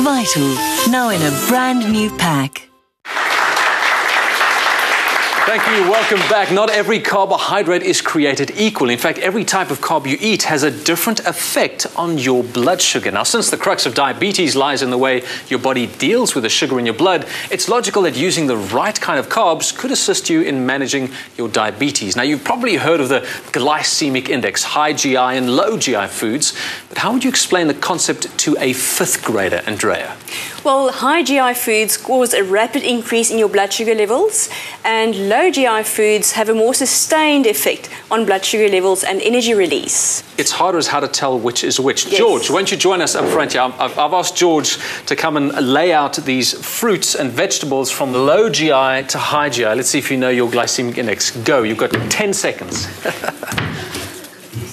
Vital, now in a brand new pack. Thank you. Welcome back. Not every carbohydrate is created equal. In fact, every type of carb you eat has a different effect on your blood sugar. Now, since the crux of diabetes lies in the way your body deals with the sugar in your blood, it's logical that using the right kind of carbs could assist you in managing your diabetes. Now, you've probably heard of the glycemic index, high GI and low GI foods, but how would you explain the concept to a fifth grader, Andrea? Well, high GI foods cause a rapid increase in your blood sugar levels, and low GI foods have a more sustained effect on blood sugar levels and energy release. It's harder as how to tell which is which. Yes. George, won't you join us up front here? I've asked George to come and lay out these fruits and vegetables from low GI to high GI. Let's see if you know your glycemic index. Go. You've got 10 seconds.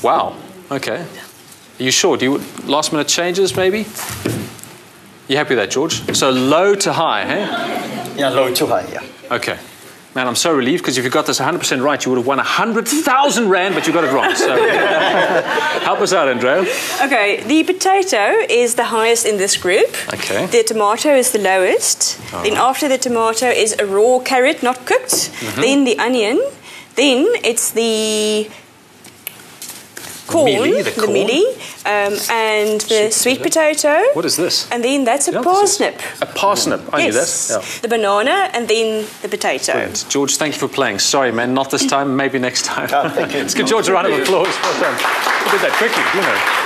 Wow. Okay. Are you sure? Do you last minute changes maybe? You happy with that, George? So low to high, hey? Yeah, low to high, yeah. Okay. Man, I'm so relieved, because if you got this 100% right, you would have won 100,000 Rand, but you got it wrong. So help us out, Andrea. Okay, the potato is the highest in this group. Okay. The tomato is the lowest. Then after the tomato is a raw carrot, not cooked. Then the onion. Then it's the corn, the mealie, and the sweet potato. What is this? And then that's a parsnip. A parsnip, I knew that. Yes. Yeah. The banana, and then the potato. Brilliant. George, thank you for playing. Sorry, man, not this time, maybe next time. Let's give George a round of applause. Well done. You did that quickly, you know.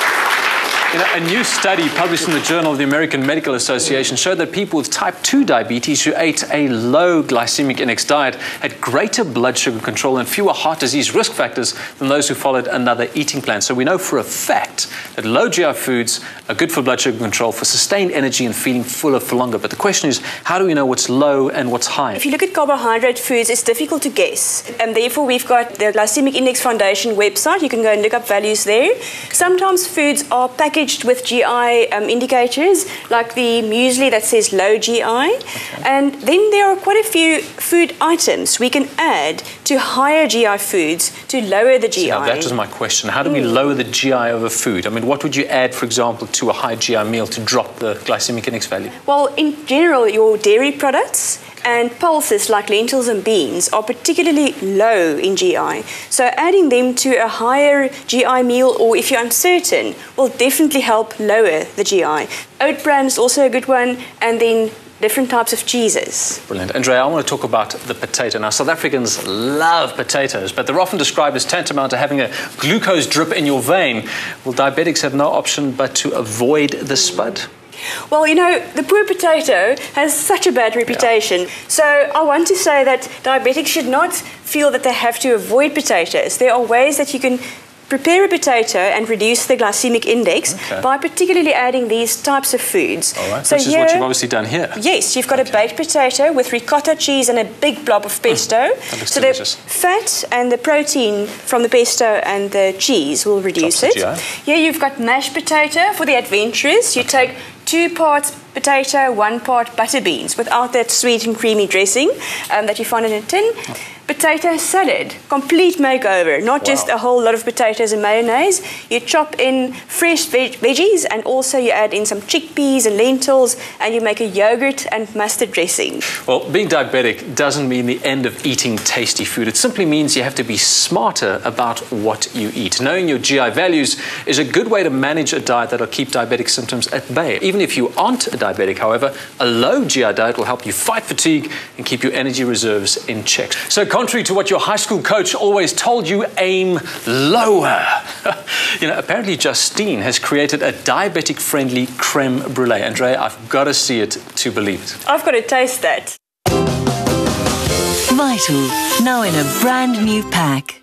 You know, a new study published in the Journal of the American Medical Association showed that people with type 2 diabetes who ate a low glycemic index diet had greater blood sugar control and fewer heart disease risk factors than those who followed another eating plan. So we know for a fact that low GI foods are good for blood sugar control, for sustained energy and feeling fuller for longer. But the question is, how do we know what's low and what's high? If you look at carbohydrate foods, it's difficult to guess. And therefore, we've got the Glycemic Index Foundation website. You can go and look up values there. Sometimes foods are packaged with GI indicators, like the muesli that says low GI. Okay. And then there are quite a few food items we can add to higher GI foods to lower the GI. Now, that was my question. How do we lower the GI of a food? I mean, what would you add, for example, to a high GI meal to drop the glycemic index value? Well, in general, your dairy products and pulses like lentils and beans are particularly low in GI. So adding them to a higher GI meal, or if you're uncertain, will definitely help lower the GI. Oat bran is also a good one, and then different types of cheeses. Brilliant. Andrea, I want to talk about the potato. Now, South Africans love potatoes, but they're often described as tantamount to having a glucose drip in your vein. Well, diabetics have no option but to avoid the spud? Well, you know, the poor potato has such a bad reputation. Yeah. So I want to say that diabetics should not feel that they have to avoid potatoes. There are ways that you can prepare a potato and reduce the glycemic index by particularly adding these types of foods. All right, so which is what you've obviously done here. Yes, you've got a baked potato with ricotta cheese and a big blob of pesto. That looks so delicious. The fat and the protein from the pesto and the cheese will reduce it. Here you've got mashed potato for the adventurous. You take 2 parts potato, 1 part butter beans, without that sweet and creamy dressing that you find in a tin. Potato salad, complete makeover, not just a whole lot of potatoes and mayonnaise. You chop in fresh veggies, and also you add in some chickpeas and lentils, and you make a yogurt and mustard dressing. Well, being diabetic doesn't mean the end of eating tasty food. It simply means you have to be smarter about what you eat. Knowing your GI values is a good way to manage a diet that'll keep diabetic symptoms at bay. Even if you aren't a diabetic, however, a low GI diet will help you fight fatigue and keep your energy reserves in check. So contrary to what your high school coach always told you, aim lower. You know, apparently Justine has created a diabetic-friendly creme brulee. Andrea, I've got to see it to believe it. I've got to taste that. Vital, now in a brand new pack.